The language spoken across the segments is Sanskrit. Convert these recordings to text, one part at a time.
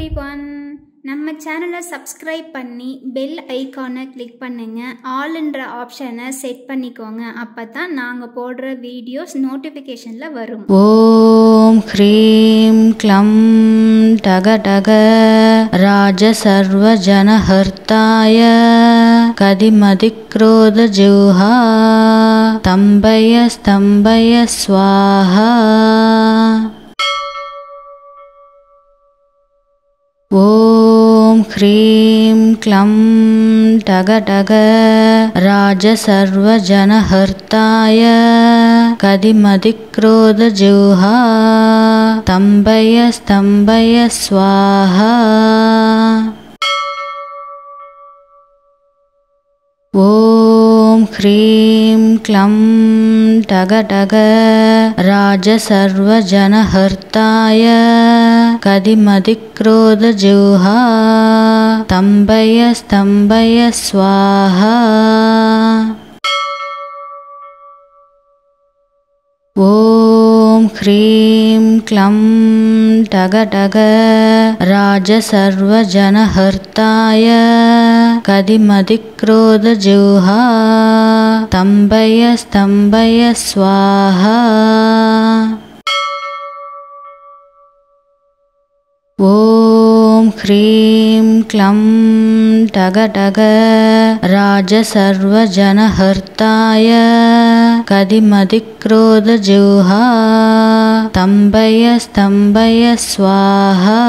everyone. நம்ம சேனலை சப்ஸ்கிரைப் பண்ணி பெல் ஐகானை கிளிக் பண்ணுங்க. ஆல்ன்ற ஆப்ஷனை செட் பண்ணிக்கோங்க. அப்பதான் நாங்கள் போடுற வீடியோஸ் நோட்டிஃபிகேஷனில் வரும். ஓம் ஹ்ரீம் க்ளம் டக டக ராஜ சர்வ ஜனஹர்த்தாய கதிமதி க்ரோத ஜுஹா தம்பய ஸ்தம்பய ஸ்வாஹா. ஓம் ஹ்ரீம் க்ளம் டக டக ராஜ சர்வ ஜனஹர்த்தாய கதிமதி க்ரோத ஜுஹா தம்பய ஸ்தம்பய ஸ்வாஹா. ஓம் ஹ்ரீம் க்ளம் டக டக ராஜ சர்வ ஜனஹர்த்தாய கதிமதி க்ரோத ஜுஹா தம்பய ஸ்தம்பய ஸ்வாஹா. ஓம் ஹ்ரீம் க்ளம் டக டக ராஜ சர்வ ஜனஹர்த்தாய கதிமதி க்ரோத ஜுஹா தம்பய ஸ்தம்பய ஸ்வாஹா. ஓம் ஹ்ரீம் க்ளம் டக டக ராஜ சர்வ ஜனஹர்த்தாய கதிமதி க்ரோத ஜுஹா தம்பய ஸ்தம்பய ஸ்வாஹா.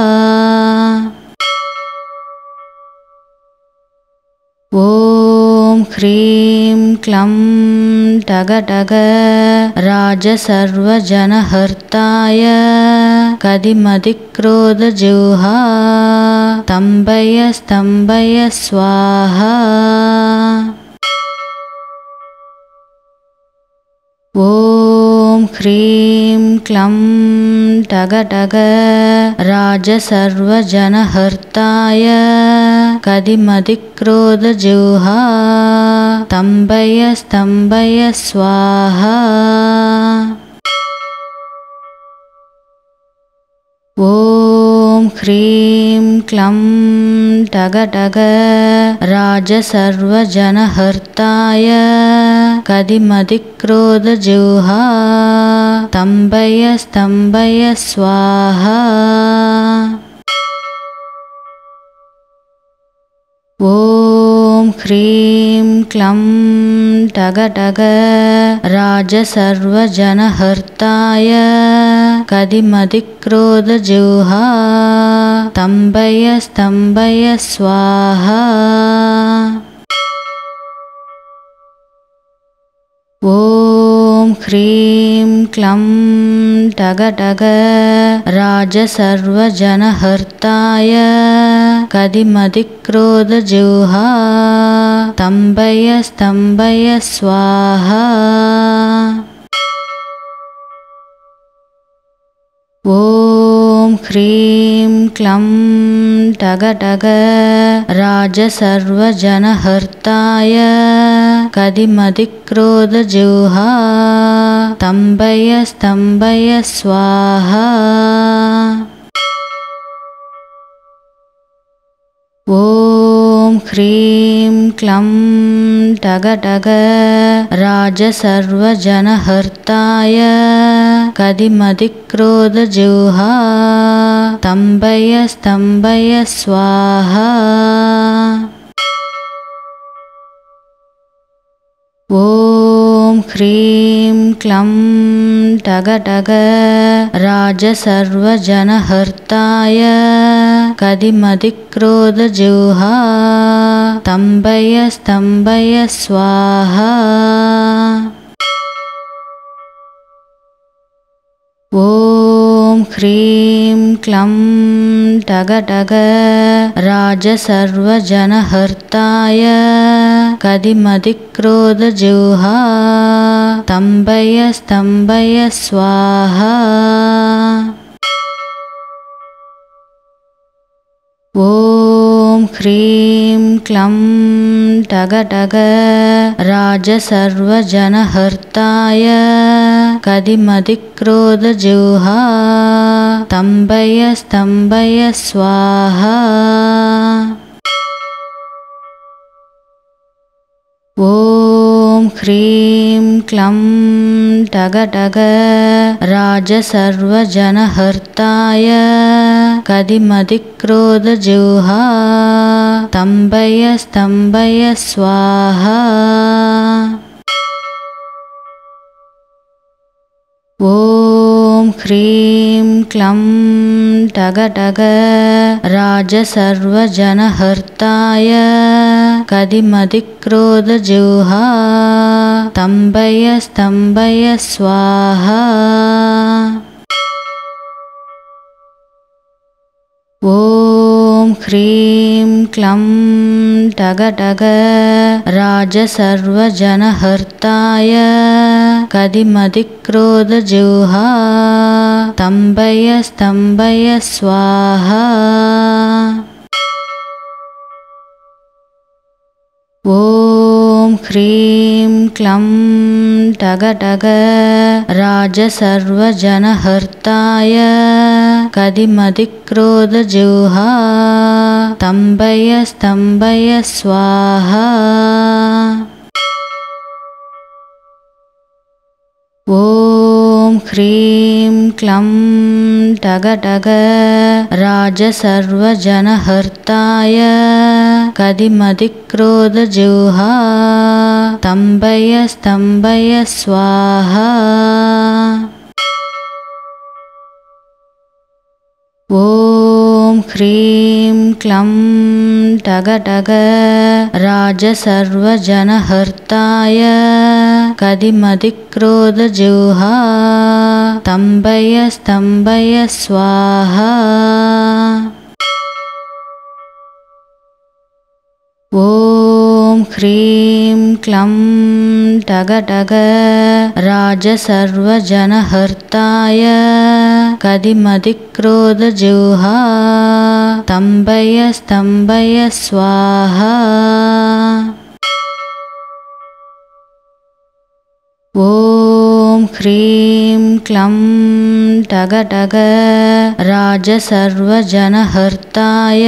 ஓம் ஹ்ரீம் க்ளம் டக டக ராஜ சர்வ ஜனஹர்த்தாய கதிமதி க்ரோத ஜுஹா தம்பய ஸ்தம்பய ஸ்வாஹா. ஓம் ஹ்ரீம் க்ளம் டக டக ராஜ சர்வ ஜனஹர்த்தாய கதிமதி க்ரோத ஜுஹா தம்பய ஸ்தம்பய ஸ்வாஹா. ஓம் ஹ்ரீம் க்ளம் டக டக ராஜ சர்வ ஜனஹர்த்தாய கதிமதி க்ரோத ஜுஹா தம்பய ஸ்தம்பய ஸ்வாஹா. ஓம் ஹ்ரீம் க்ளம் டக டக ராஜ சர்வ ஜனஹர்த்தாய கதிமதி க்ரோத ஜுஹா தம்பய ஸ்தம்பய ஸ்வாஹா. ஓம் ஹ்ரீம் க்ளம் டக டக ராஜ சர்வ ஜனஹர்த்தாய கதிமதி க்ரோத ஜுஹா தம்பய ஸ்தம்பய ஸ்வாஹா. ஓம் ஹ்ரீம் க்ளம் டக டக ராஜ சர்வ ஜனஹர்த்தாய கதிமதி க்ரோத ஜுஹா தம்பய ஸ்தம்பய ஸ்வாஹா. ஓம் ஹ்ரீம் க்ளம் டக டக ராஜ சர்வ ஜனஹர்த்தாய கதிமதி க்ரோத ஜுஹா தம்பய ஸ்தம்பய ஸ்வாஹா. ஓம் ஹ்ரீம் க்ளம் டக டக ராஜ சர்வ ஜனஹர்த்தாய கதிமதி க்ரோத ஜுஹா தம்பய ஸ்தம்பய ஸ்வாஹா. ஓம் ஹ்ரீம் க்ளம் டக டக ராஜ சர்வ ஜனஹர்த்தாய கதிமதி க்ரோத ஜுஹா தம்பய ஸ்தம்பய ஸ்வாஹா. ஓம் ह्रीं क्लं टगटग राजसर्वजनहर्ताय कदिमधिक्रोधजिह्वा स्तम्भय स्तम्भय स्वाहा ॐ ह्रीं क्लं टगटग राजसर्वजनहर्ताय कदिमधिक्रोधजिह्वा स्तम्भय स्तम्भय स्वाहा ॐ ह्रीं क्लं टगटग राजसर्वजनहर्ताय कदिमधिक्रोधजिह्वा स्तम्भय स्तम्भय स्वाहा ॐ ह्रीं क्लं टगटग राजसर्वजनहर्ताय कदिमधिक्रोधजिह्वा स्तम्भय स्तम्भय स्वाहा ॐ ह्रीं क्लं टगटग राजसर्वजनहर्ताय कदिमधिक्रोधजिह्वा स्तम्भय स्तम्भय स्वाहा ॐ ह्रीं क्लं टगटग राजसर्वजनहर्ताय कदिमधिक्रोधजिह्वा स्तम्भय स्तम्भय स्वाहा ॐ ह्रीं क्लं टगटग राजसर्वजनहर्ताय कदिमधिक्रोधजिह्वा स्तम्भय स्तम्भय स्वाहा ॐ ह्रीं क्लं टगटग राजसर्वजनहर्ताय कदिमधिक्रोधजिह्वा स्तम्भय स्तम्भय स्वाहा ॐ ह्रीं क्लं टगटग राजसर्वजनहर्ताय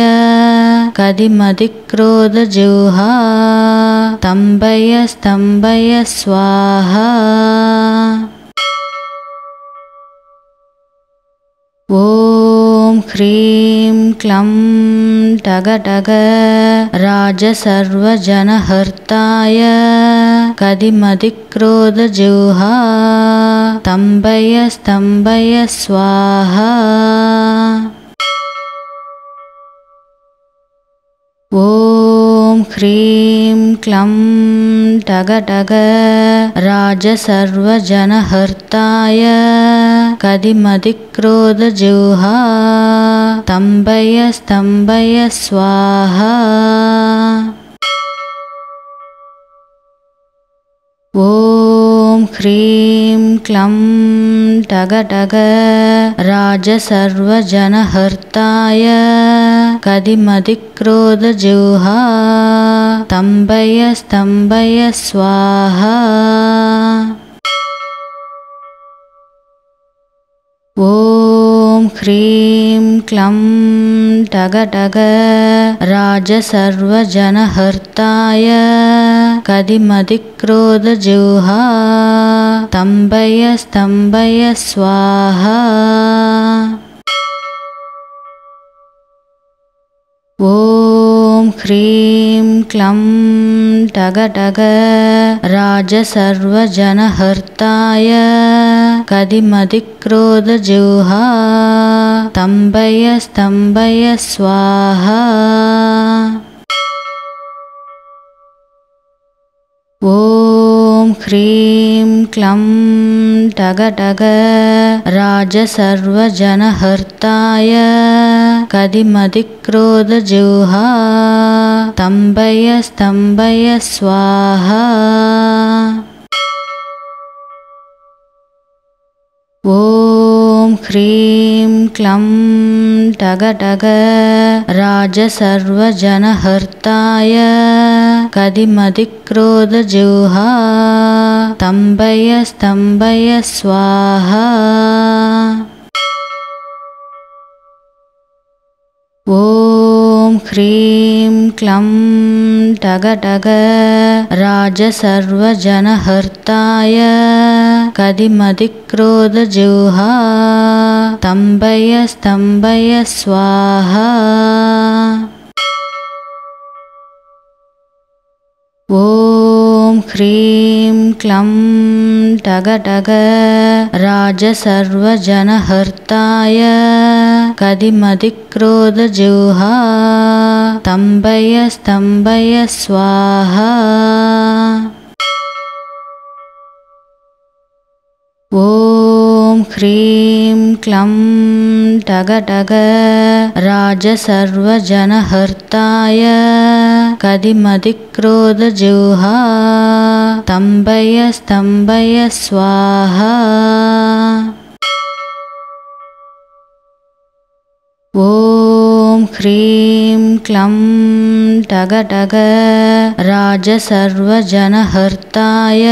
कदिमधिक्रोधजिह्वा स्तम्भय स्तम्भय स्वाहा ॐ ह्रीं क्लं टगटग राजसर्वजनहर्ताय कदिमधिक्रोधजिह्वा स्तम्भय स्तम्भय स्वाहा ॐ ह्रीं क्लं टगटग राजसर्वजनहर्ताय कदिमधिक्रोधजिह्वा स्तम्भय स्तम्भय स्वाहा ॐ ह्रीं क्लं टगटग राजसर्वजनहर्ताय कदिमधिक्रोधजिह्वा स्तम्भय स्तम्भय स्वाहा ॐ ह्रीं क्लं टगटग राजसर्वजनहर्ताय कदिमधिक्रोधजिह्वा स्तम्भय स्तम्भय स्वाहा ॐ ह्रीं क्लं टगटग राजसर्वजनहर्ताय कदिमधिक्रोधजिह्वा स्तम्भय स्तम्भय स्वाहा ॐ ह्रीं क्लं टगटग राजसर्वजनहर्ताय कदिमधिक्रोधजिह्वा स्तम्भय स्तम्भय स्वाहा ॐ ह्रीं क्लं टगटग राजसर्वजनहर्ताय कदिमधिक्रोधजिह्वा स्तम्भय स्तम्भय स्वाहा ॐ ह्रीं क्लं टगटग राजसर्वजनहर्ताय कदिमधिक्रोधजिह्वा स्तम्भय स्तम्भय स्वाहा ॐ ह्रीं क्लं टगटग राजसर्वजनहर्ताय कदिमधिक्रोधजिह्वा स्तम्भय स्तम्भय स्वाहा ॐ ह्रीं क्लं टगटग राजसर्वजनहर्ताय कदिमधिक्रोधजिह्वा स्तम्भय स्तम्भय स्वाहा ॐ ह्रीं क्लं टगटग राजसर्वजनहर्ताय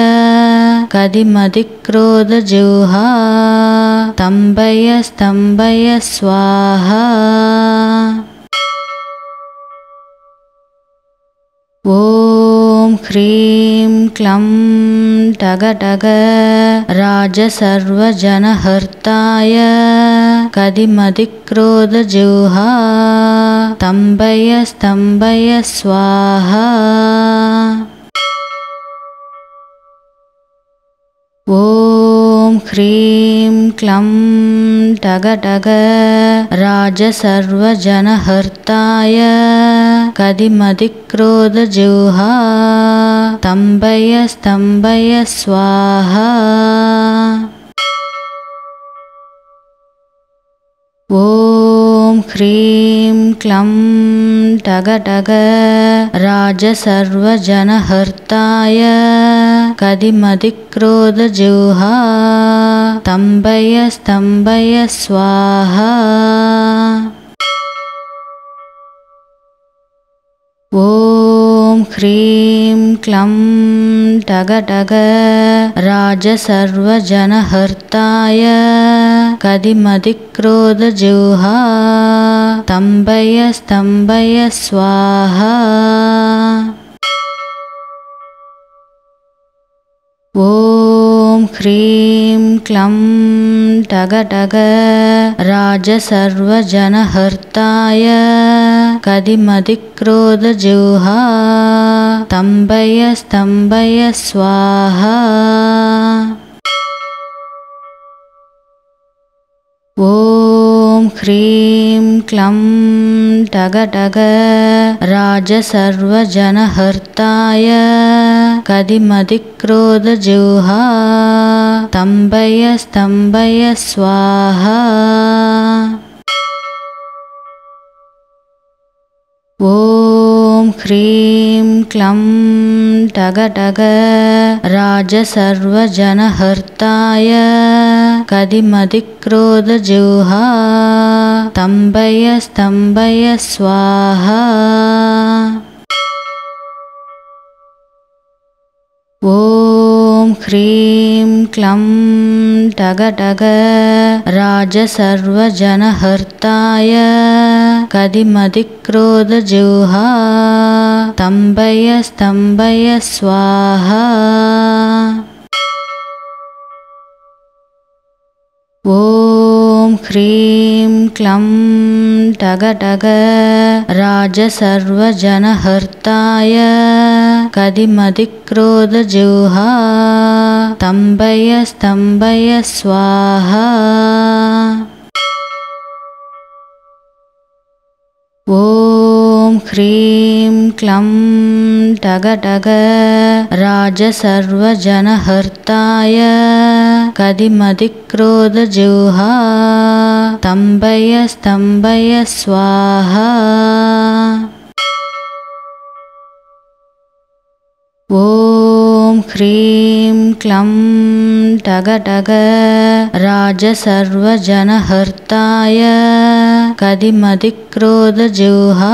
कदिमधिक्रोधजिह्वा स्तम्भय स्तम्भय स्वाहा ॐ ह्रीं क्लं टगटग राजसर्वजनहर्ताय कदिमधिक्रोधजिह्वा स्तम्भय स्तम्भय स्वाहा ॐ ह्रीं क्लं टगटग राजसर्वजनहर्ताय कदिमधिक्रोधजिह्वा स्तम्भय स्तम्भय स्वाहा ॐ ह्रीं क्लं टगटग राजसर्वजनहर्ताय कदिमधिक्रोधजिह्वा स्तम्भय स्तम्भय स्वाहा ॐ ह्रीं क्लं टगटग राजसर्वजनहर्ताय कदिमधिक्रोधजिह्वा स्तम्भय स्तम्भय स्वाहा ॐ ह्रीं क्लं टगटग राजसर्वजनहर्ताय कदिमधिक्रोधजिह्वा स्तम्भय स्तम्भय स्वाहा ॐ ह्रीं क्लं टगटग राजसर्वजनहर्ताय कदिमधिक्रोधजिह्वा स्तम्भय स्तम्भय स्वाहा ॐ ह्रीं क्लं टगटग राजसर्वजनहर्ताय कदिमधिक्रोधजिह्वा स्तम्भय स्तम्भय स्वाहा ॐ ह्रीं क्लं टगटग राजसर्वजनहर्ताय कदिमधिक्रोधजिह्वा स्तम्भय स्तम्भय स्वाहा ॐ ह्रीं क्लं टगटग राजसर्वजनहर्ताय कदिमधिक्रोधजिह्वा स्तम्भय स्तम्भय स्वाहा ॐ ह्रीं क्लं टगटग राजसर्वजनहर्ताय कदिमधिक्रोधजिह्वा स्तम्भय स्तम्भय स्वाहा ॐ ह्रीं क्लं टगटग राजसर्वजनहर्ताय कदिमधिक्रोधजिह्वा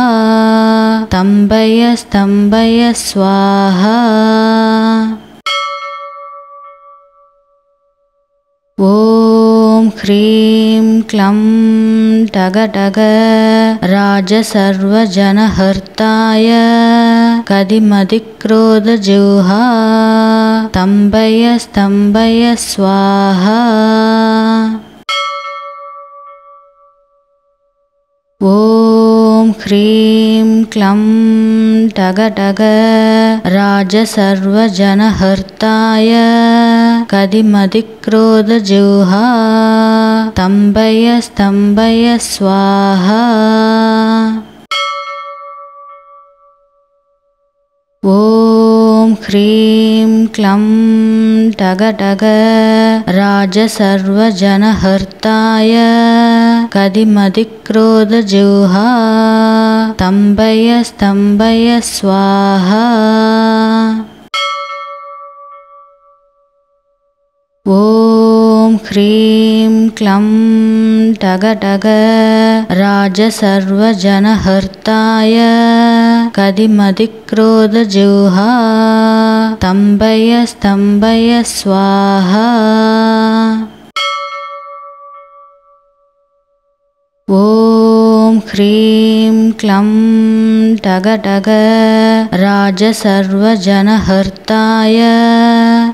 स्तम्भय स्तम्भय स्वाहा ॐ ह्रीं क्लं टगटग राजसर्वजनहर्ताय कदिमधिक्रोधजिह्वा स्तम्भय स्तम्भय स्वाहा ॐ ह्रीं क्लं टगटग राजसर्वजनहर्ताय कदिमधिक्रोधजिह्वा स्तम्भय स्तम्भय स्वाहा ॐ ह्रीं क्लं टगटग राजसर्वजनहर्ताय कदिमधिक्रोधजिह्वा स्तम्भय स्तम्भय स्वाहा ॐ ह्रीं क्लं टगटग राजसर्वजनहर्ताय कदिमधिक्रोधजिह्वा स्तम्भय स्तम्भय स्वाहा ॐ ह्रीं क्लं टगटग राजसर्वजनहर्ताय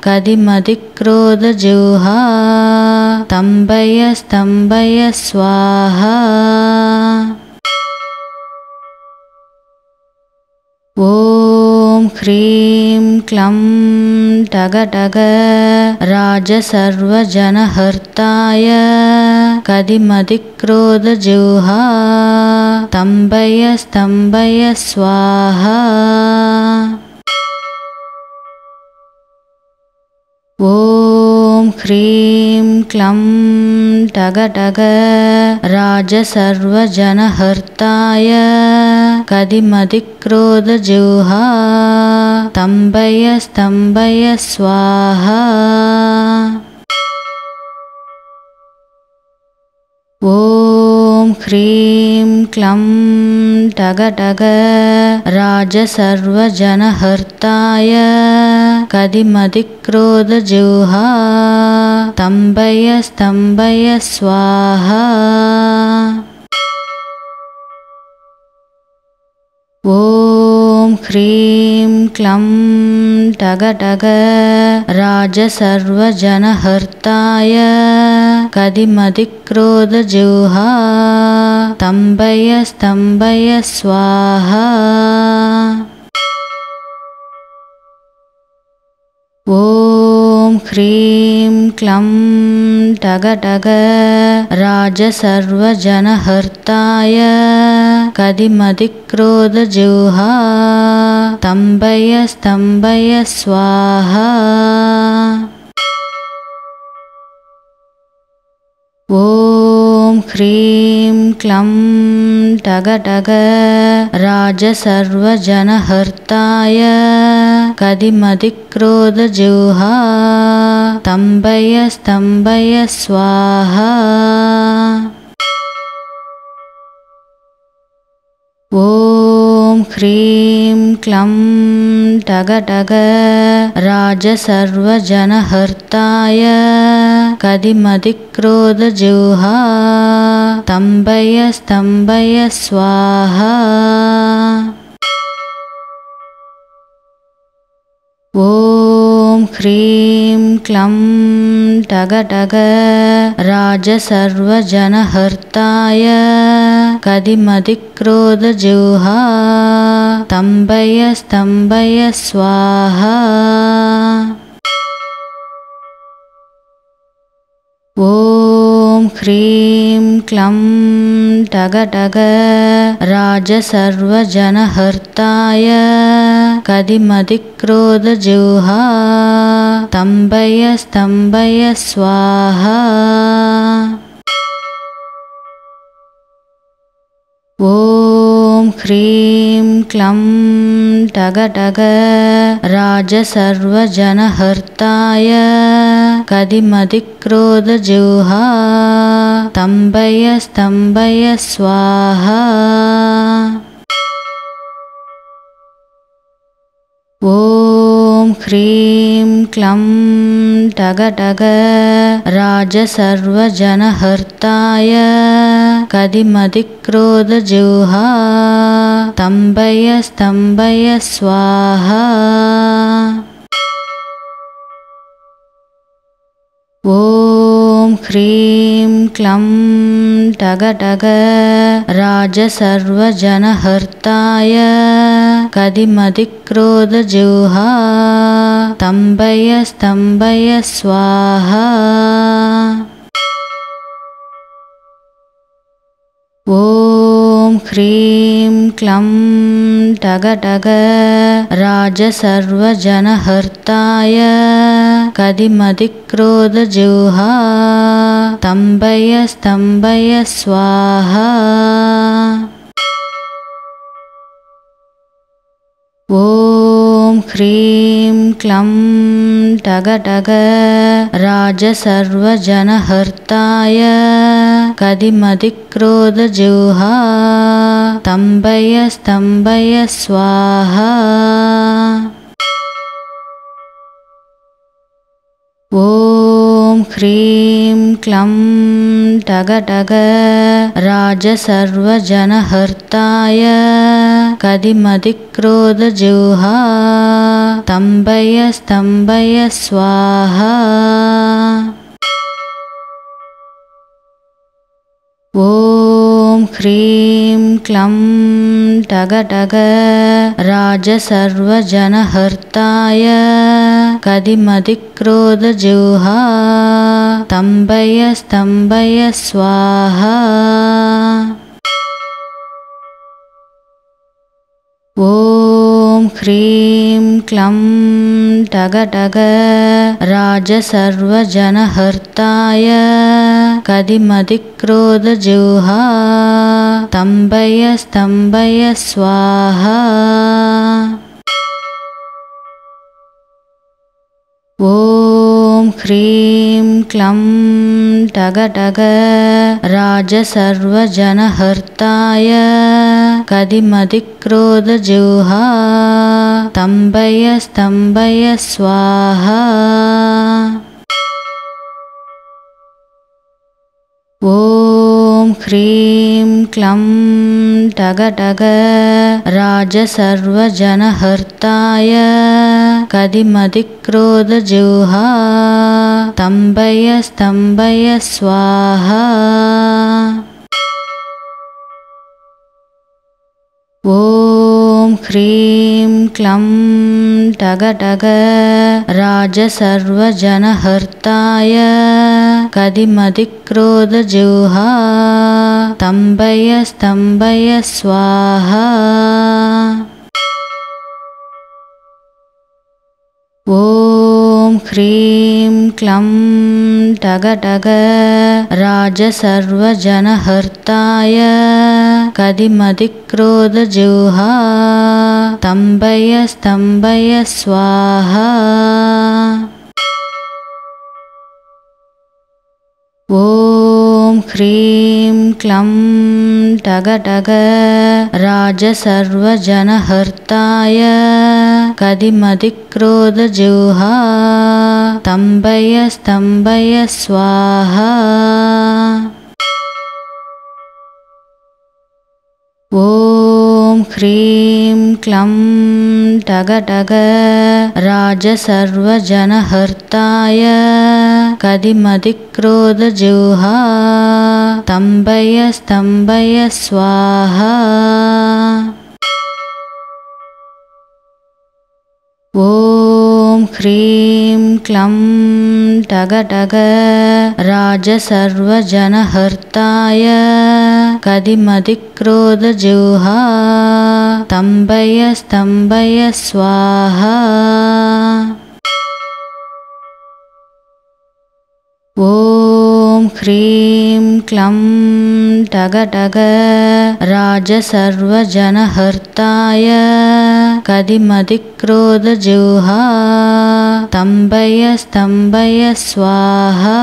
कदिमधिक्रोधजिह्वा स्तम्भय स्तम्भय स्वाहा ॐ ह्रीं क्लं टगटग राजसर्वजनहर्ताय कदिमधिक्रोधजिह्वा स्तम्भय स्तम्भय स्वाहा ॐ ह्रीं क्लं टगटग राजसर्वजनहर्ताय कदिमधिक्रोधजिह्वा स्तम्भय स्तम्भय स्वाहा ॐ ह्रीं क्लं टगटग राजसर्वजनहर्ताय कदिमधिक्रोधजिह्वा स्तम्भय स्तम्भय स्वाहा ॐ ह्रीं क्लं टगटग राजसर्वजनहर्ताय कदिमधिक्रोधजिह्वा स्तम्भय स्तम्भय स्वाहा ॐ ह्रीं क्लं टगटग राजसर्वजनहर्ताय कदिमधिक्रोधजिह्वा स्तम्भय स्तम्भय स्वाहा ॐ ह्रीं क्लं टगटग राजसर्वजनहर्ताय कदिमधिक्रोधजिह्वा स्तम्भय स्तम्भय स्वाहा ॐ ह्रीं क्लं टगटग राजसर्वजनहर्ताय कदिमधिक्रोधजिह्वा स्तम्भय स्तम्भय स्वाहा ॐ ह्रीं क्लं टगटग राजसर्वजनहर्ताय कदिमधिक्रोधजिह्वा स्तम्भय स्तम्भय स्वाहा ॐ ह्रीं क्लं टगटग राजसर्वजनहर्ताय कदिमधिक्रोधजिह्वा स्तम्भय स्तम्भय स्वाहा ॐ ह्रीं क्लं टगटग राजसर्वजनहर्ताय कदिमधिक्रोधजिह्वा स्तम्भय स्तम्भय स्वाहा ॐ ह्रीं क्लं टगटग राजसर्वजनहर्ताय कदिमधिक्रोधजिह्वा स्तम्भय स्तम्भय स्वाहा ॐ ह्रीं क्लं टगटग राजसर्वजनहर्ताय कदिमधिक्रोधजिह्वा स्तम्भय स्तम्भय स्वाहा ॐ ह्रीं क्लं टगटग राजसर्वजनहर्ताय कदिमधिक्रोधजिह्वा स्तम्भय स्तम्भय स्वाहा ॐ ह्रीं क्लं टगटग राजसर्वजनहर्ताय कदिमधिक्रोधजिह्वा स्तम्भय स्तम्भय स्वाहा ॐ ह्रीं क्लं टगटग राजसर्वजनहर्ताय कदिमधिक्रोधजिह्वा स्तम्भय स्तम्भय स्वाहा ॐ ह्रीं क्लं टगटग राजसर्वजनहर्ताय कदिमधिक्रोधजिह्वा स्तम्भय स्तम्भय स्वाहा ॐ ह्रीं क्लं टगटग राजसर्वजनहर्ताय कदिमधिक्रोधजिह्वा स्तम्भय स्तम्भय स्वाहा ॐ ह्रीं क्लं टगटग राजसर्वजनहर्ताय कदिमधिक्रोधजिह्वा स्तम्भय स्तम्भय स्वाहा ॐ ह्रीं क्लं टगटग राजसर्वजनहर्ताय कदिमधिक्रोधजिह्वा स्तम्भय स्तम्भय स्वाहा ॐ ह्रीं क्लं टगटग राजसर्वजनहर्ताय कदिमधिक्रोधजिह्वा स्तम्भय स्तम्भय स्वाहा ॐ ह्रीं क्लं टगटग राजसर्वजनहर्ताय कदिमधिक्रोधजिह्वा स्तम्भय स्तम्भय स्वाहा ॐ ह्रीं क्लं टगटग राजसर्वजनहर्ताय कदिमधिक्रोधजिह्वा स्तम्भय स्तम्भय स्वाहा ॐ ह्रीं क्लं टगटग राजसर्वजनहर्ताय कदिमधिक्रोधजिह्वा स्तम्भय स्तम्भय स्वाहा ॐ ह्रीं क्लं टगटग राजसर्वजनहर्ताय कदिमधिक्रोधजिह्वा स्तम्भय स्तम्भय स्वाहा ॐ ह्रीं क्लं टगटग राजसर्वजनहर्ताय कदिमधिक्रोधजिह्वा स्तम्भय स्तम्भय स्वाहा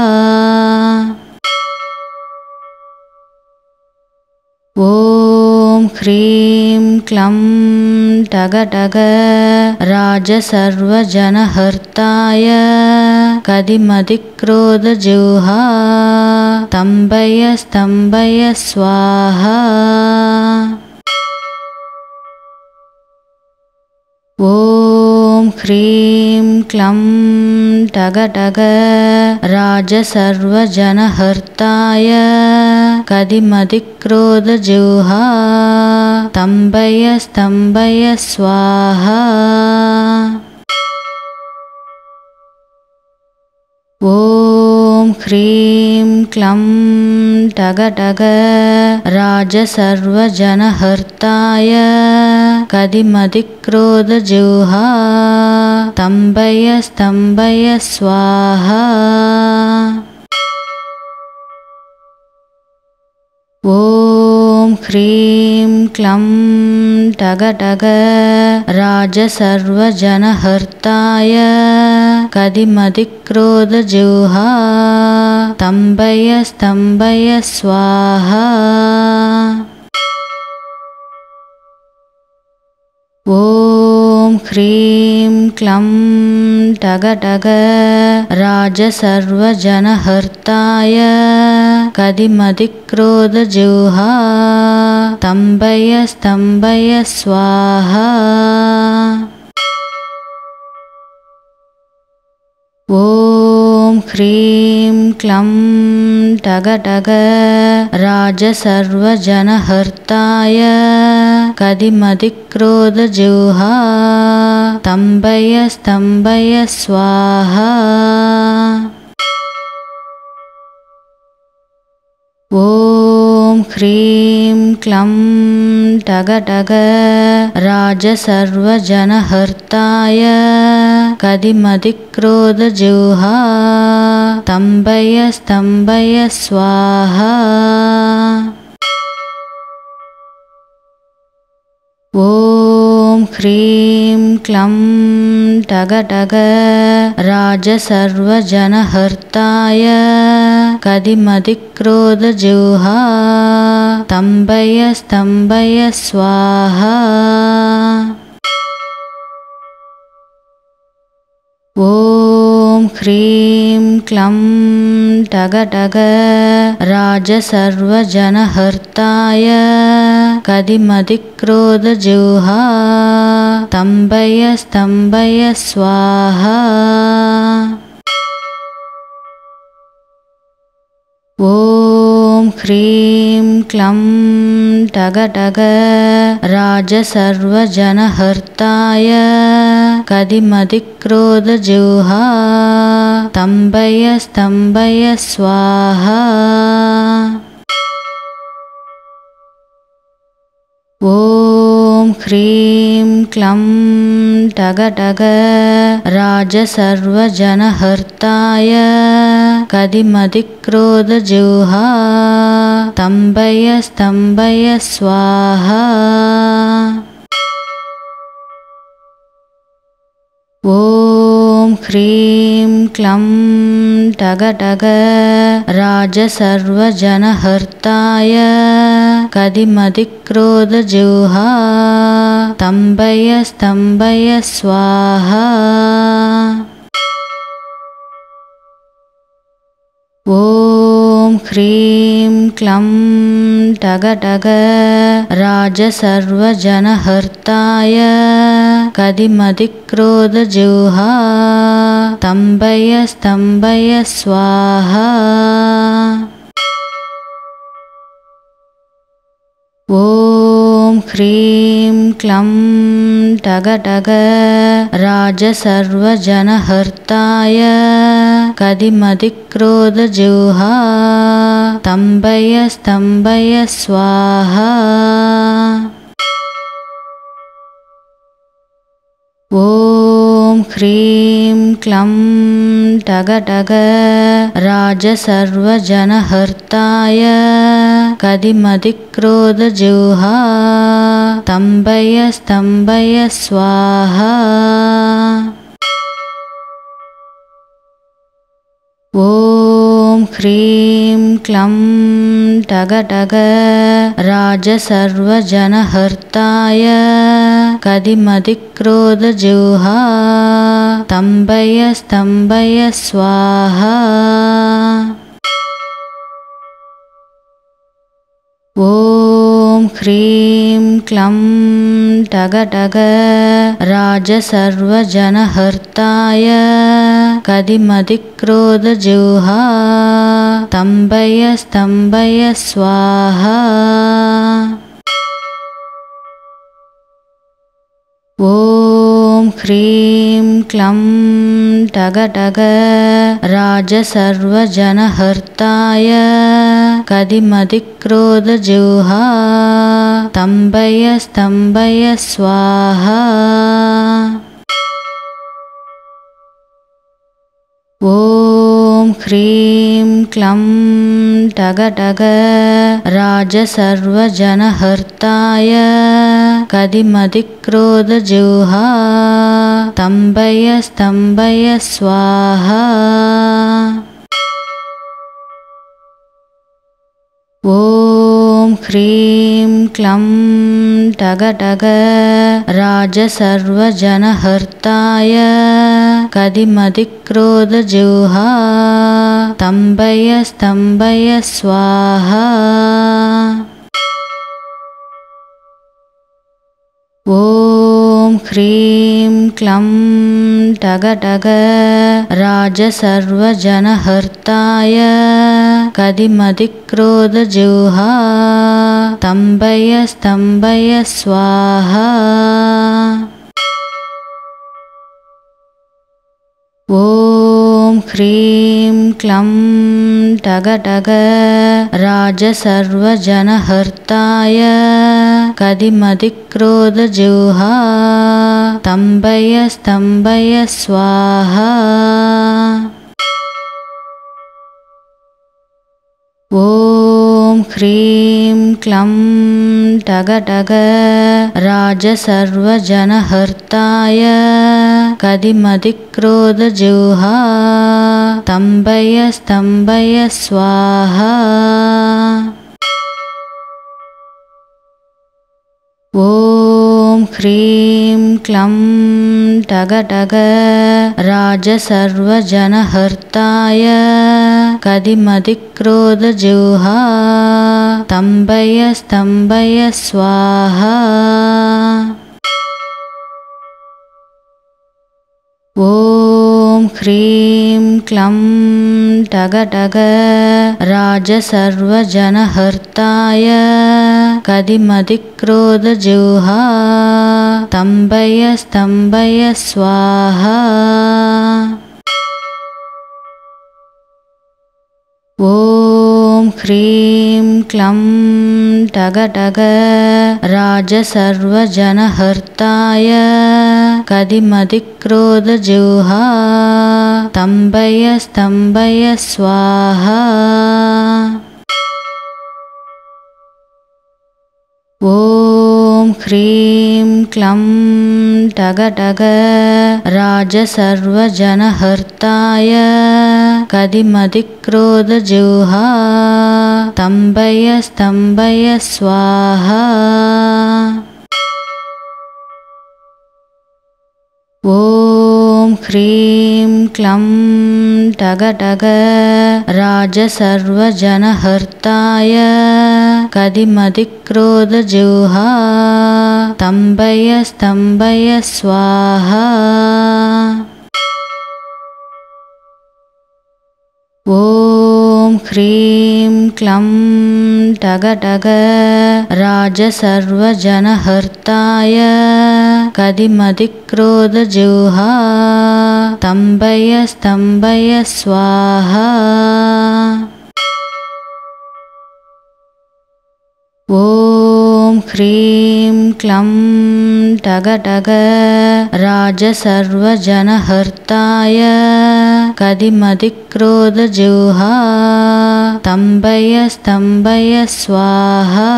ॐ ह्रीं क्लं टगटग राजसर्वजनहर्ताय कदिमधिक्रोधजिह्वा स्तम्भय स्तम्भय स्वाहा ॐ ह्रीं क्लं टगटग राजसर्वजनहर्ताय कदिमधिक्रोधजिह्वा स्तम्भय स्तम्भय स्वाहा ॐ ह्रीं क्लं टगटग राजसर्वजनहर्ताय कदिमधिक्रोधजिह्वा स्तम्भय स्तम्भय स्वाहा ॐ ह्रीं क्लं टगटग राजसर्वजनहर्ताय कदिमधिक्रोधजिह्वा स्तम्भय स्तम्भय स्वाहा ॐ ह्रीं क्लं टगटग राजसर्वजनहर्ताय कदिमधिक्रोधजिह्वा स्तम्भय स्तम्भय स्वाहा ॐ ह्रीं क्लं टगटग राजसर्वजनहर्ताय कदिमधिक्रोधजिह्वा स्तम्भय स्तम्भय स्वाहा ॐ ह्रीं क्लं टगटग राजसर्वजनहर्ताय कदिमधिक्रोधजिह्वा स्तम्भय स्तम्भय स्वाहा ॐ ह्रीं क्लं टगटग राजसर्वजनहर्ताय कदिमधिक्रोधजिह्वा स्तम्भय स्तम्भय स्वाहा ॐ ह्रीं क्लं टगटग राजसर्वजनहर्ताय कदिमधिक्रोधजिह्वा स्तम्भय स्तम्भय स्वाहा ॐ ह्रीं क्लं टगटग राजसर्वजनहर्ताय कदिमधिक्रोधजिह्वा स्तम्भय स्तम्भय स्वाहा ॐ ह्रीं क्लं टगटग राजसर्वजनहर्ताय कदिमधिक्रोधजिह्वा स्तम्भय स्तम्भय स्वाहा ॐ ह्रीं क्लं टगटग राजसर्वजनहर्ताय कदिमधिक्रोधजिह्वा स्तम्भय स्तम्भय स्वाहा ॐ ह्रीं क्लं टगटग राजसर्वजनहर्ताय कदिमधिक्रोधजिह्वा स्तम्भय स्तम्भय स्वाहा ॐ ह्रीं क्लं टगटग राजसर्वजनहर्ताय कदिमधिक्रोधजिह्वा स्तम्भय स्तम्भय स्वाहा ॐ ह्रीं क्लं टगटग राजसर्वजनहर्ताय कदिमधिक्रोधजिह्वा स्तम्भय स्तम्भय स्वाहा ॐ ह्रीं क्लं टगटग राजसर्वजनहर्ताय कदिमधिक्रोधजिह्वा स्तम्भय स्तम्भय स्वाहा ॐ ह्रीं क्लं टगटग राजसर्वजनहर्ताय कदिमधिक्रोधजिह्वा स्तम्भय स्तम्भय स्वाहा ॐ ह्रीं क्लं टगटग राजसर्वजनहर्ताय कदिमधिक्रोधजिह्वा स्तम्भय स्तम्भय स्वाहा ॐ ह्रीं क्लं टगटग राजसर्वजनहर्ताय कदिमधिक्रोधजिह्वा स्तम्भय स्तम्भय स्वाहा ॐ ह्रीं क्लं टगटग राजसर्वजनहर्ताय कदिमधिक्रोधजिह्वा स्तम्भय स्तम्भय स्वाहा ॐ ह्रीं क्लं टगटग राजसर्वजनहर्ताय कदिमधिक्रोधजिह्वा स्तम्भय स्तम्भय स्वाहा ॐ ह्रीं क्लं टगटग राजसर्वजनहर्ताय कदिमधिक्रोधजिह्वा स्तम्भय स्तम्भय स्वाहा ॐ ह्रीं क्लं टगटग राजसर्वजनहर्ताय कदिमधिक्रोधजिह्वा स्तम्भय स्तम्भय स्वाहा ॐ ह्रीं क्लं टगटग राजसर्वजनहर्ताय कदिमधिक्रोधजिह्वा स्तम्भय स्तम्भय स्वाहा ॐ ह्रीं क्लं टगटग राजसर्वजनहर्ताय कदिमधिक्रोधजिह्वा स्तम्भय स्तम्भय स्वाहा ॐ ह्रीं क्लं टगटग राजसर्वजनहर्ताय कदिमधिक्रोधजिह्वा स्तम्भय स्तम्भय स्वाहा ॐ ह्रीं क्लं टगटग राजसर्वजनहर्ताय कदिमधिक्रोधजिह्वा स्तम्भय स्तम्भय स्वाहा ॐ ह्रीं क्लं टगटग राजसर्वजनहर्ताय कदिमधिक्रोधजिह्वा स्तम्भय स्तम्भय स्वाहा ॐ ह्रीं क्लं टगटग राजसर्वजनहर्ताय कदिमधिक्रोधजिह्वा स्तम्भय स्तम्भय स्वाहा ॐ ह्रीं क्लं टगटग राजसर्वजनहर्ताय कदिमधिक्रोधजिह्वा स्तम्भय स्तम्भय स्वाहा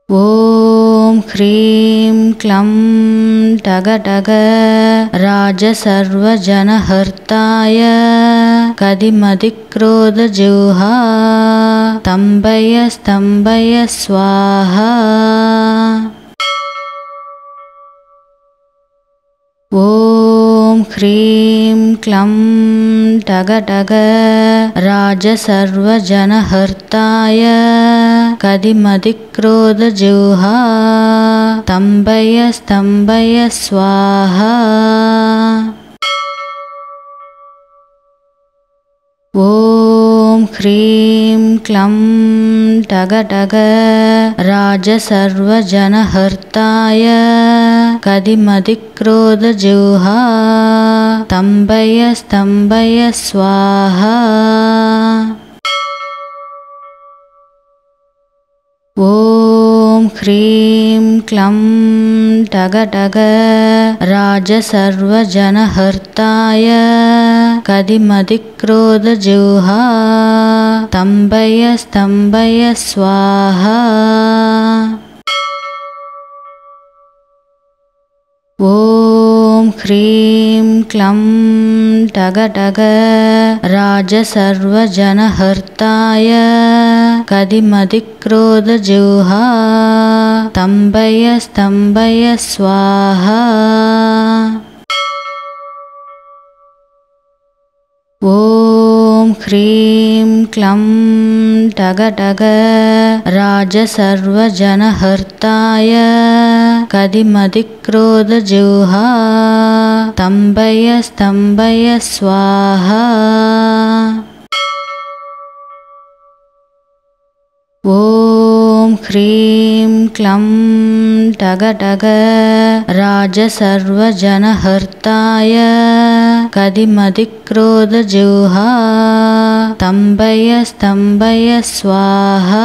ॐ ह्रीं क्लं टगटग राजसर्वजनहर्ताय कदिमधिक्रोधजिह्वा स्तम्भय स्तम्भय स्वाहा ॐ ह्रीं क्लं टगटग राजसर्वजनहर्ताय कदिमधिक्रोधजिह्वा स्तम्भय स्तम्भय स्वाहा ॐ ह्रीं क्लं टगटग राजसर्वजनहर्ताय कदिमधिक्रोधजिह्वा स्तम्भय स्तम्भय स्वाहा ॐ ह्रीं क्लं टगटग राजसर्वजनहर्ताय कदिमधिक्रोधजिह्वा स्तम्भय स्तम्भय स्वाहा ॐ ह्रीं क्लं टगटग राजसर्वजनहर्ताय कदिमधिक्रोधजिह्वा स्तम्भय स्तम्भय स्वाहा ॐ ह्रीं क्लं टगटग राजसर्वजनहर्ताय कदिमधिक्रोधजिह्वा स्तम्भय स्तम्भय स्वाहा ॐ ह्रीं क्लं टगटग राजसर्वजनहर्ताय कदिमधिक्रोधजिह्वा स्तम्भय स्तम्भय स्वाहा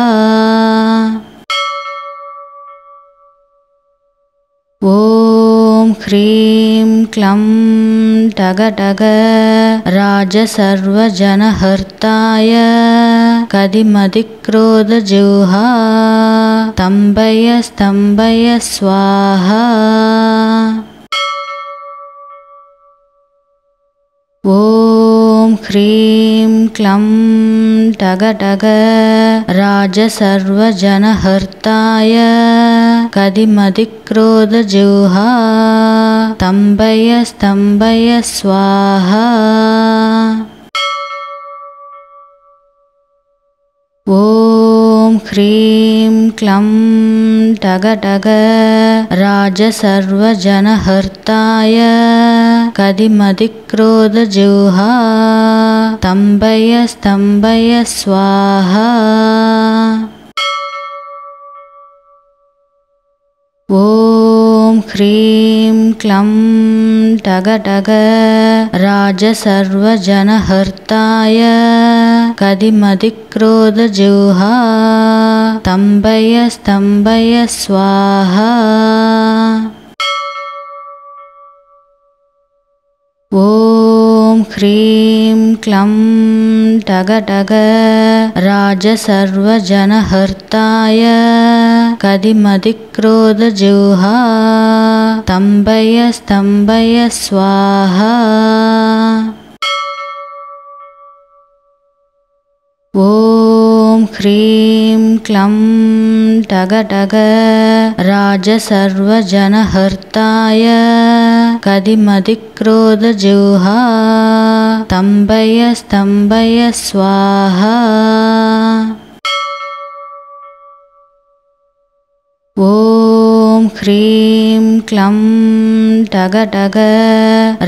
ॐ ह्रीं क्लं टगटग राजसर्वजनहर्ताय कदिमधिक्रोधजिह्वा स्तम्भय स्तम्भय स्वाहा ॐ ह्रीं क्लं टगटग राजसर्वजनहर्ताय कदिमधिक्रोधजिह्वा स्तम्भय स्तम्भय स्वाहा ॐ ह्रीं क्लं टगटग राजसर्वजनहर्ताय कदिमधिक्रोधजिह्वा स्तम्भय स्तम्भय स्वाहा ॐ ह्रीं क्लं टगटग राजसर्वजनहर्ताय कदिमधिक्रोधजिह्वा स्तम्भय स्तम्भय स्वाहा ॐ ह्रीं क्लं टगटग राजसर्वजनहर्ताय कदिमधिक्रोधजिह्वा स्तम्भय स्तम्भय स्वाहा ॐ ह्रीं क्लं टगटग राजसर्वजनहर्ताय कदिमधिक्रोधजिह्वा स्तम्भय स्तम्भय स्वाहा ॐ ह्रीं क्लं टगटग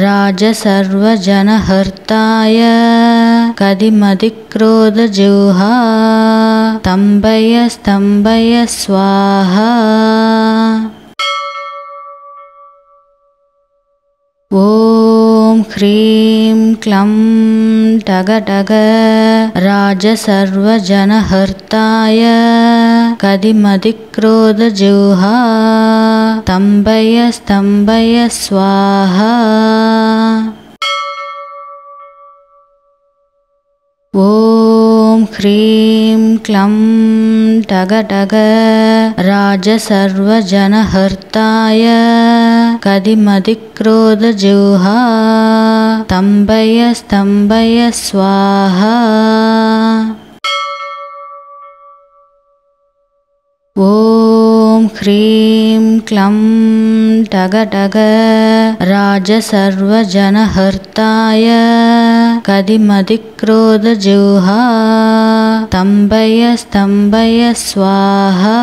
राजसर्वजनहर्ताय कदिमधिक्रोधजिह्वा स्तम्भय स्तम्भय स्वाहा ॐ ह्रीं क्लं टगटग राजसर्वजनहर्ताय कदिमधिक्रोधजिह्वा स्तम्भय स्तम्भय स्वाहा ॐ ह्रीं क्लं टगटग राजसर्वजनहर्ताय कदिमधिक्रोधजिह्वा स्तम्भय स्तम्भय स्वाहा ॐ ह्रीं क्लं टगटग राजसर्वजनहर्ताय कदिमधिक्रोधजिह्वा स्तम्भय स्तम्भय स्वाहा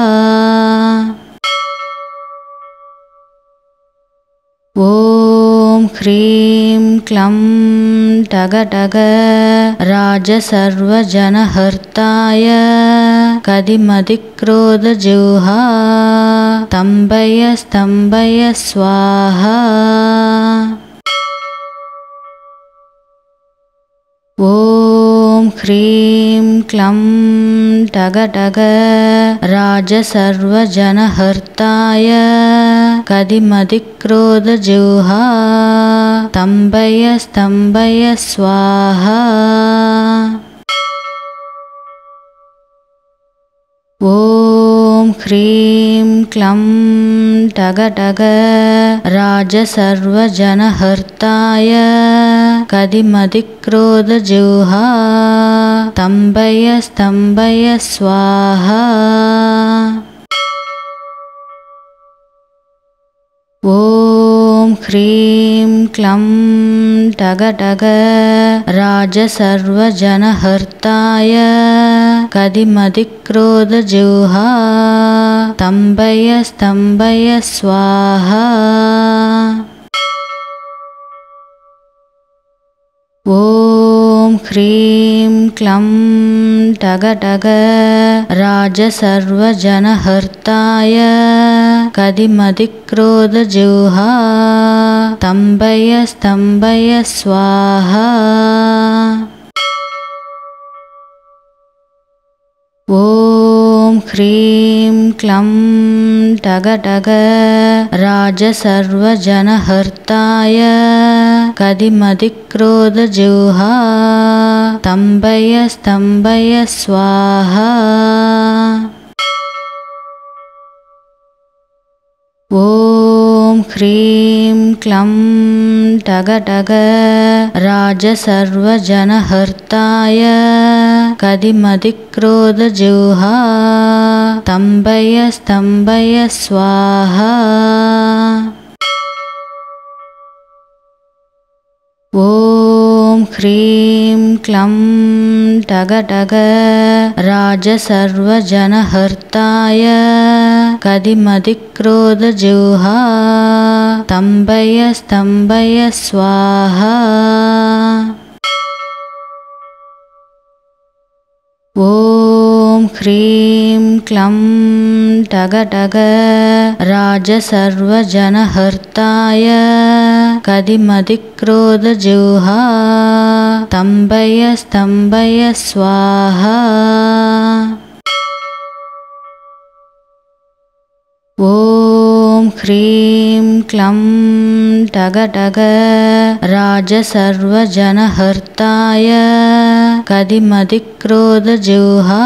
ॐ ह्रीं क्लं टगटग राजसर्वजनहर्ताय कदिमधिक्रोधजिह्वा स्तम्भय स्तम्भय स्वाहा ॐ ह्रीं क्लं टगटग राजसर्वजनहर्ताय कदिमधिक्रोधजिह्वा स्तम्भय स्तम्भय स्वाहा ॐ ह्रीं क्लं टगटग राजसर्वजनहर्ताय कदिमधिक्रोधजिह्वा स्तम्भय स्तम्भय स्वाहा ॐ ह्रीं क्लं टगटग राजसर्वजनहर्ताय कदिमधिक्रोधजिह्वा स्तम्भय स्तम्भय स्वाहा ॐ ह्रीं क्लं टगटग राजसर्वजनहर्ताय कदिमधिक्रोधजिह्वा स्तम्भय स्तम्भय स्वाहा ॐ ह्रीं क्लं टगटग राजसर्वजनहर्ताय कदिमधिक्रोधजिह्वा स्तम्भय स्तम्भय स्वाहा ॐ ह्रीं क्लं टगटग राजसर्वजनहर्ताय कदिमधिक्रोधजिह्वा स्तम्भय स्तम्भय स्वाहा ॐ ह्रीं क्लं टगटग राजसर्वजनहर्ताय कदिमधिक्रोधजिह्वा स्तम्भय स्तम्भय स्वाहा ॐ ह्रीं क्लं टगटग राजसर्वजनहर्ताय कदिमधिक्रोधजिह्वा स्तम्भय स्तम्भय स्वाहा ॐ ह्रीं क्लं टगटग राजसर्वजनहर्ताय कदिमधिक्रोधजिह्वा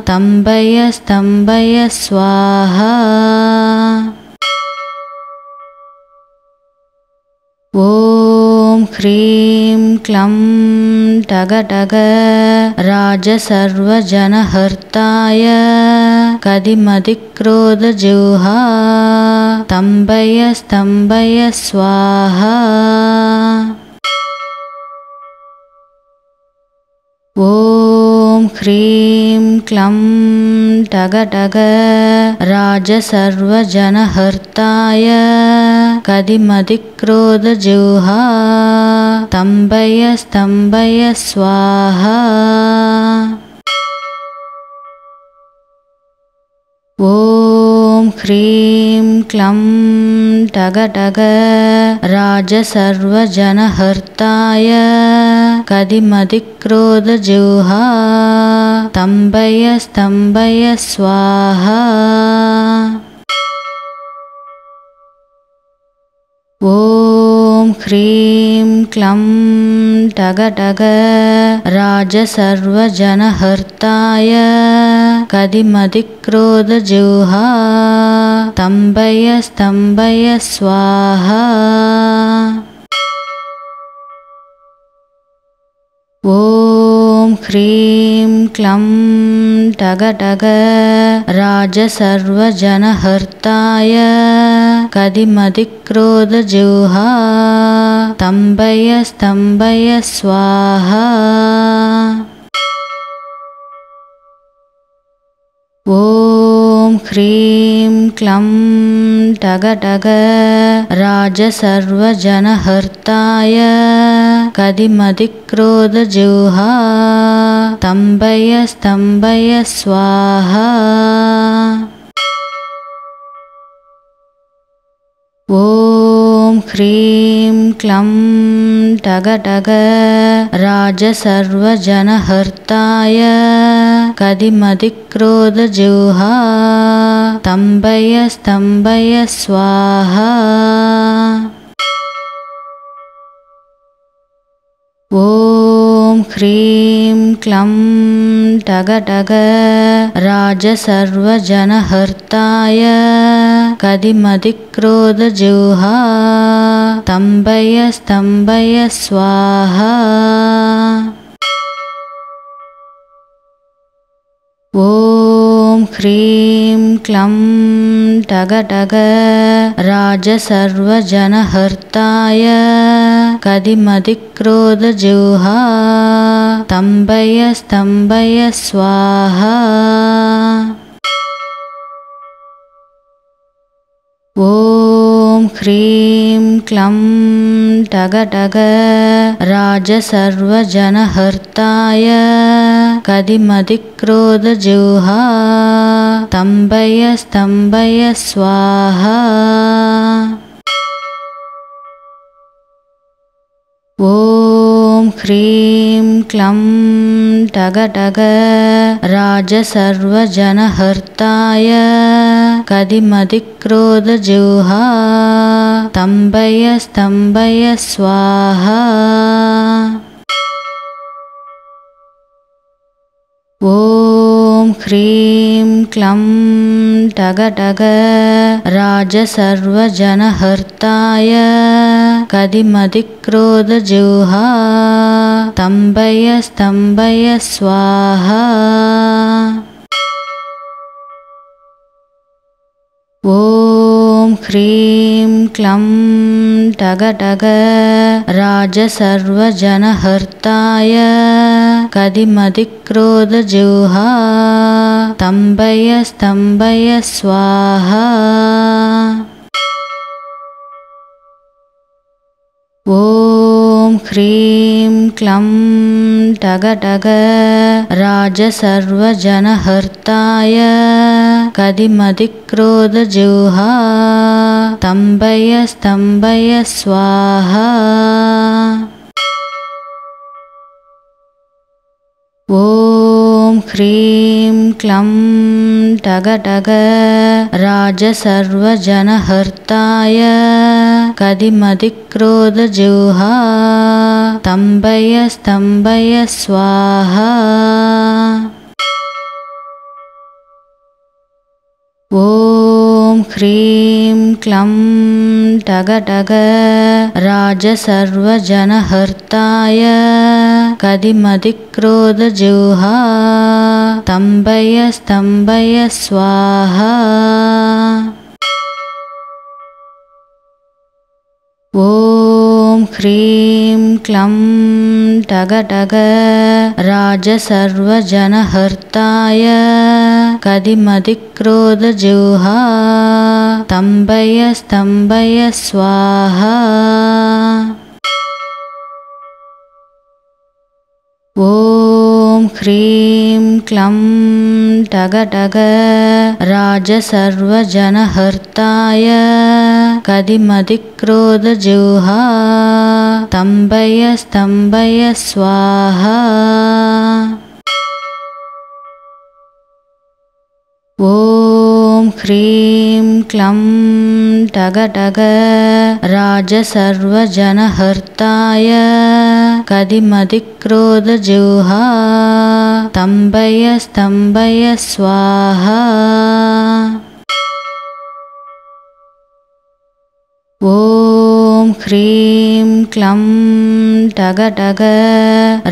स्तम्भय स्तम्भय स्वाहा ॐ ह्रीं क्लं टगटग राजसर्वजनहर्ताय कदिमधिक्रोधजिह्वा स्तम्भय स्तम्भय स्वाहा ॐ ह्रीं क्लं टगटग राजसर्वजनहर्ताय कदिमधिक्रोधजिह्वा स्तम्भय स्तम्भय स्वाहा ॐ ह्रीं क्लं टगटग राजसर्वजनहर्ताय कदिमधिक्रोधजिह्वा स्तम्भय स्तम्भय स्वाहा ॐ ह्रीं क्लं टगटग राजसर्वजनहर्ताय कदिमधिक्रोधजिह्वा स्तम्भय स्तम्भय स्वाहा ॐ ह्रीं क्लं टगटग राजसर्वजनहर्ताय कदिमधिक्रोधजिह्वा स्तम्भय स्तम्भय स्वाहा ॐ ह्रीं क्लं टगटग राजसर्वजनहर्ताय कदिमधिक्रोधजिह्वा स्तम्भय स्तम्भय स्वाहा ॐ ह्रीं क्लं टगटग राजसर्वजनहर्ताय कदिमधिक्रोधजिह्वा स्तम्भय स्तम्भय स्वाहा ॐ ह्रीं क्लं टगटग राजसर्वजनहर्ताय कदिमधिक्रोधजिह्वा स्तम्भय स्तम्भय स्वाहा ॐ ह्रीं क्लं टगटग राजसर्वजनहर्ताय कदिमधिक्रोधजिह्वा स्तम्भय स्तम्भय स्वाहा ॐ ह्रीं क्लं टगटग राजसर्वजनहर्ताय कदिमधिक्रोधजिह्वा स्तम्भय स्तम्भय स्वाहा ॐ ह्रीं क्लं टगटग राजसर्वजनहर्ताय कदिमधिक्रोधजिह्वा स्तम्भय स्तम्भय स्वाहा ॐ ह्रीं क्लं टगटग राजसर्वजनहर्ताय कदिमधिक्रोधजिह्वा स्तम्भय स्तम्भय स्वाहा ॐ ह्रीं क्लं टगटग राजसर्वजनहर्ताय कदिमधिक्रोधजिह्वा स्तम्भय स्तम्भय स्वाहा ॐ ह्रीं क्लं टगटग राजसर्वजनहर्ताय कदिमधिक्रोधजिह्वा स्तम्भय स्तम्भय स्वाहा ॐ ह्रीं क्लं टगटग राजसर्वजनहर्ताय कदिमधिक्रोधजिह्वा स्तम्भय स्तम्भय स्वाहा ॐ ह्रीं क्लं टगटग राजसर्वजनहर्ताय कदिमधिक्रोधजिह्वा स्तम्भय स्तम्भय स्वाहा ॐ ह्रीं क्लं टगटग राजसर्वजनहर्ताय कदिमधिक्रोधजिह्वा स्तम्भय स्तम्भय स्वाहा ॐ ह्रीं क्लं टगटग राजसर्वजनहर्ताय कदिमधिक्रोधजिह्वा स्तम्भय स्तम्भय स्वाहा ॐ ह्रीं क्लं टगटग राजसर्वजनहर्ताय कदिमधिक्रोधजिह्वा स्तम्भय स्तम्भय स्वाहा ॐ ह्रीं क्लं टगटग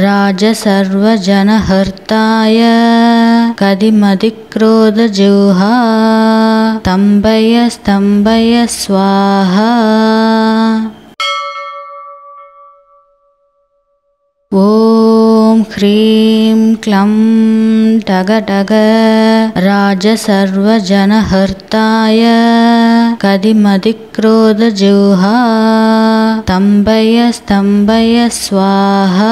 राजसर्वजनहर्ताय कदिमधिक्रोधजिह्वा स्तम्भय स्तम्भय स्वाहा ॐ ह्रीं क्लं टगटग राजसर्वजनहर्ताय कदिमधिक्रोधजिह्वा स्तम्भय स्तम्भय स्वाहा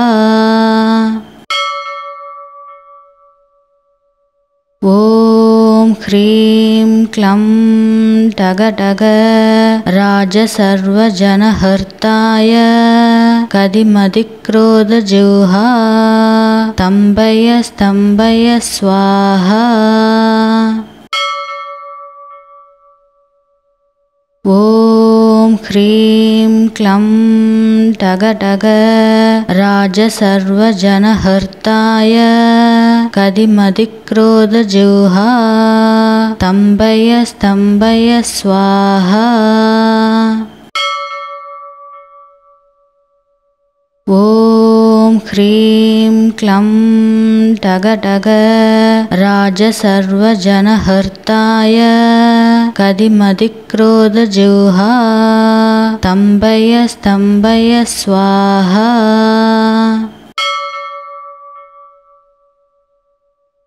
ॐ ह्रीं क्लं टगटग राजसर्वजनहर्ताय कदिमधिक्रोधजिह्वा स्तम्भय स्तम्भय स्वाहा ॐ ह्रीं क्लं टगटग राजसर्वजनहर्ताय कदिमधिक्रोधजिह्वा स्तम्भय स्तम्भय स्वाहा ॐ ह्रीं क्लं टगटग राजसर्वजनहर्ताय कदिमधिक्रोधजिह्वा स्तम्भय स्तम्भय स्वाहा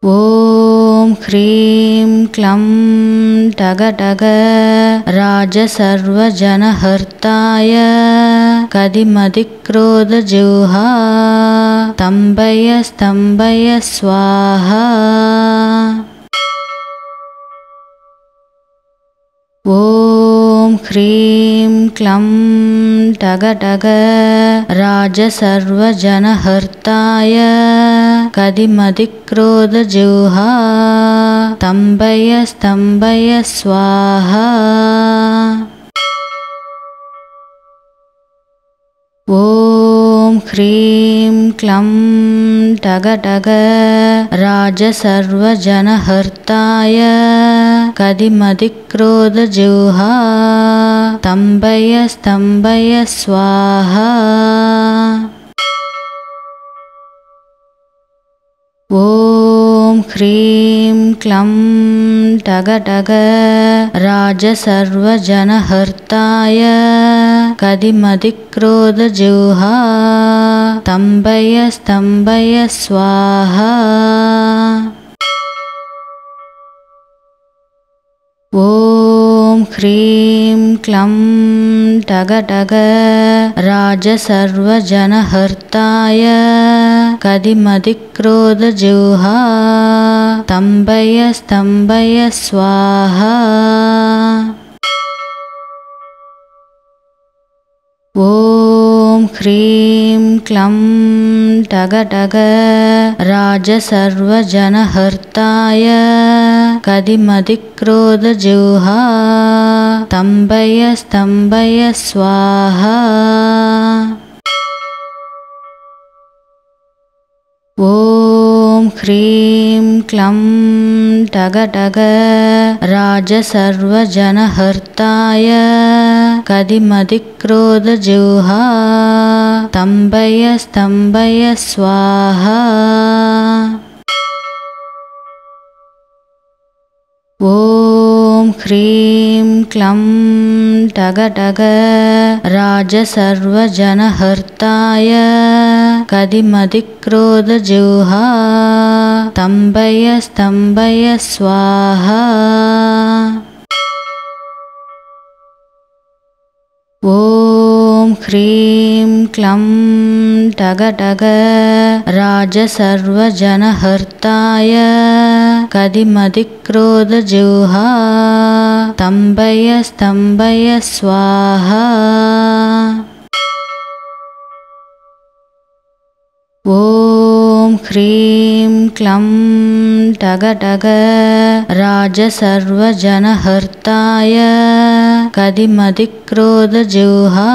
ॐ ह्रीं क्लं टगटग राजसर्वजनहर्ताय कदिमधिक्रोधजिह्वा स्तम्भय स्तम्भय स्वाहा ॐ ह्रीं क्लं टगटग राजसर्वजनहर्ताय कदिमधिक्रोधजिह्वा स्तम्भय स्तम्भय स्वाहा ॐ ह्रीं क्लं टगटग राजसर्वजनहर्ताय कदिमधिक्रोधजिह्वा स्तम्भय स्तम्भय स्वाहा ॐ ह्रीं क्लं टगटग राजसर्वजनहर्ताय कदिमधिक्रोधजिह्वा स्तम्भय स्तम्भय स्वाहा ॐ ह्रीं क्लं टगटग राजसर्वजनहर्ताय कदिमधिक्रोधजिह्वा स्तम्भय स्तम्भय स्वाहा ॐ ह्रीं क्लं टगटग राजसर्वजनहर्ताय कदिमधिक्रोधजिह्वा स्तम्भय स्तम्भय स्वाहा ॐ ह्रीं क्लं टगटग राजसर्वजनहर्ताय कदिमधिक्रोधजिह्वा स्तम्भय स्तम्भय स्वाहा ॐ ह्रीं क्लं टगटग राजसर्वजनहर्ताय कदिमधिक्रोधजिह्वा स्तम्भय स्तम्भय स्वाहा ॐ ह्रीं क्लं टगटग राजसर्वजनहर्ताय कदिमधिक्रोधजिह्वा स्तम्भय स्तम्भय स्वाहा ॐ ह्रीं क्लं टगटग राजसर्वजनहर्ताय कदिमधिक्रोधजिह्वा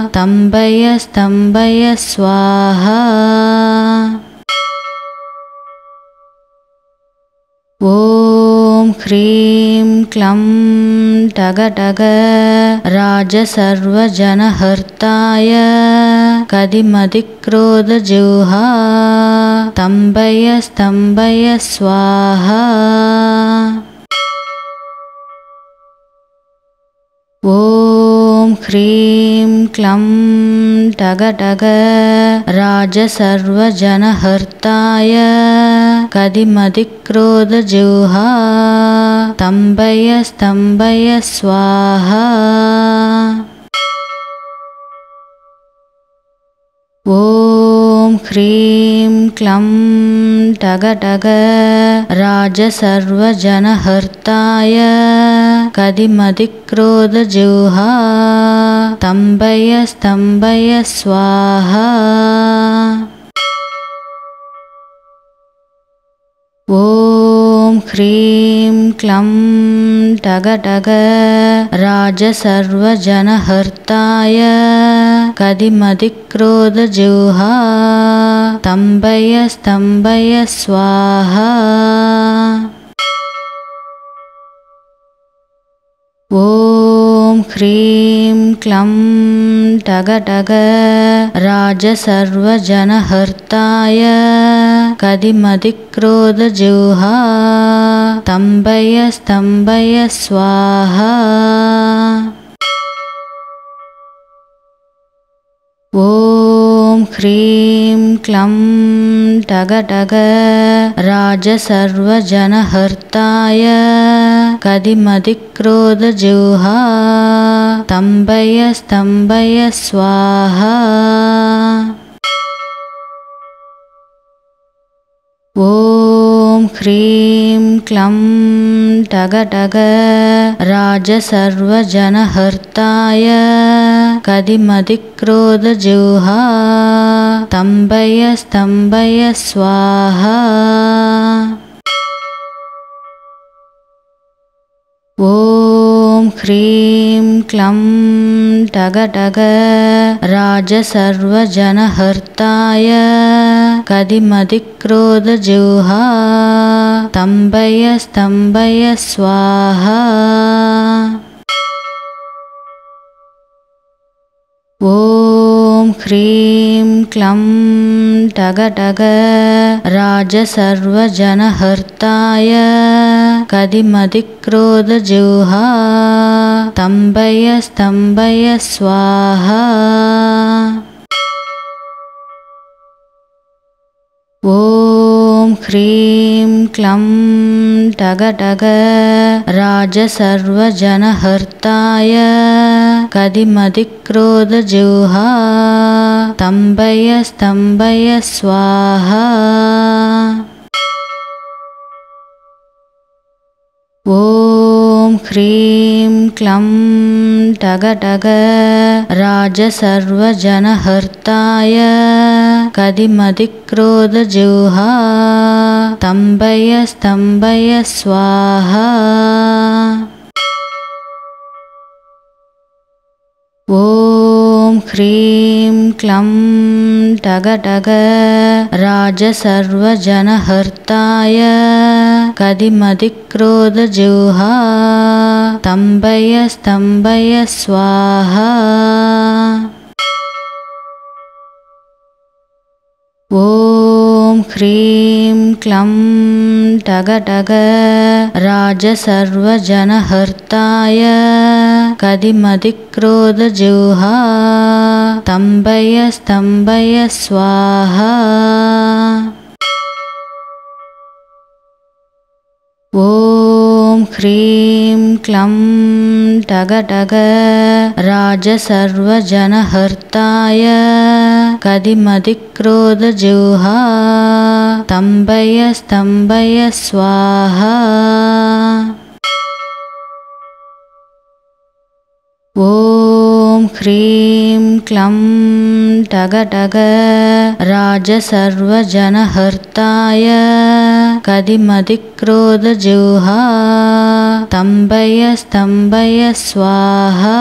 स्तम्भय स्तम्भय स्वाहा ॐ ह्रीं क्लं टगटग राजसर्वजनहर्ताय कदिमधिक्रोधजिह्वा स्तम्भय स्तम्भय स्वाहा ॐ ह्रीं क्लं टगटग राजसर्वजनहर्ताय कदिमधिक्रोधजिह्वा स्तम्भय स्तम्भय स्वाहा ॐ ह्रीं क्लं टगटग राजसर्वजनहर्ताय कदिमधिक्रोधजिह्वा स्तम्भय स्तम्भय स्वाहा ॐ ह्रीं क्लं टगटग राजसर्वजनहर्ताय कदिमधिक्रोधजिह्वा स्तम्भय स्तम्भय स्वाहा ॐ ह्रीं क्लं टगटग राजसर्वजनहर्ताय कदिमधिक्रोधजिह्वा स्तम्भय स्तम्भय स्वाहा ॐ ह्रीं क्लं टगटग राजसर्वजनहर्ताय कदिमधिक्रोधजिह्वा स्तम्भय स्तम्भय स्वाहा ॐ ह्रीं क्लं टगटग राजसर्वजनहर्ताय कदिमधिक्रोधजिह्वा स्तम्भय स्तम्भय स्वाहा ॐ ह्रीं क्लं टगटग राजसर्वजनहर्ताय कदिमधिक्रोधजिह्वा स्तम्भय स्तम्भय स्वाहा ॐ ह्रीं क्लं टगटग राजसर्वजनहर्ताय कदिमधिक्रोधजिह्वा स्तम्भय स्तम्भय स्वाहा ॐ ह्रीं क्लं टगटग राजसर्वजनहर्ताय कदिमधिक्रोधजिह्वा स्तम्भय स्तम्भय स्वाहा ॐ ह्रीं क्लं टगटग राजसर्वजनहर्ताय कदिमधिक्रोधजिह्वा स्तम्भय स्तम्भय स्वाहा ॐ ह्रीं क्लं टगटग राजसर्वजनहर्ताय कदिमधिक्रोधजिह्वा स्तम्भय स्तम्भय स्वाहा ॐ ह्रीं क्लं टगटग राजसर्वजनहर्ताय कदिमधिक्रोधजिह्वा स्तम्भय स्तम्भय स्वाहा ॐ ह्रीं क्लं टगटग राजसर्वजनहर्ताय कदिमधिक्रोधजिह्वा स्तम्भय स्तम्भय स्वाहा ॐ ह्रीं क्लं टगटग राजसर्वजनहर्ताय कदिमधिक्रोधजिह्वा स्तम्भय स्तम्भय स्वाहा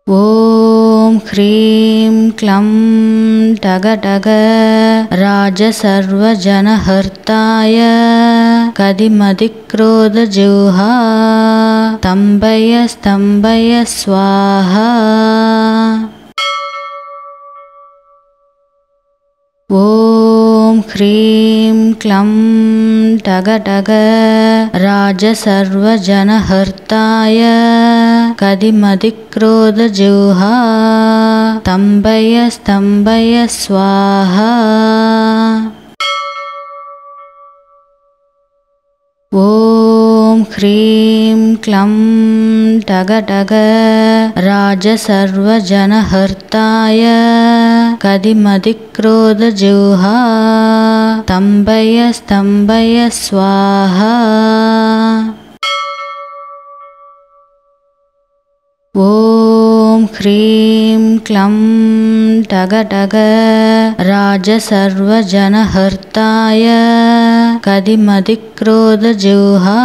ॐ ह्रीं क्लं टगटग राजसर्वजनहर्ताय कदिमधिक्रोधजिह्वा स्तम्भय स्तम्भय स्वाहा ॐ ह्रीं क्लं टगटग राजसर्वजनहर्ताय कदिमधिक्रोधजिह्वा स्तम्भय स्तम्भय स्वाहा ॐ ह्रीं क्लं टगटग राजसर्वजनहर्ताय कदिमधिक्रोधजिह्वा स्तम्भय स्तम्भय स्वाहा ॐ ह्रीं क्लं टगटग राजसर्वजनहर्ताय कदिमधिक्रोधजिह्वा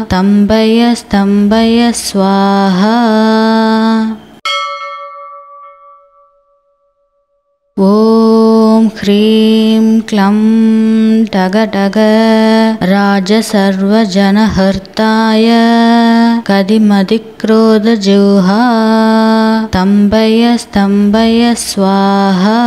स्तम्भय स्तम्भय स्वाहा ॐ ह्रीं क्लं टगटग राजसर्वजनहर्ताय कदिमधिक्रोधजिह्वा स्तम्भय स्तम्भय स्वाहा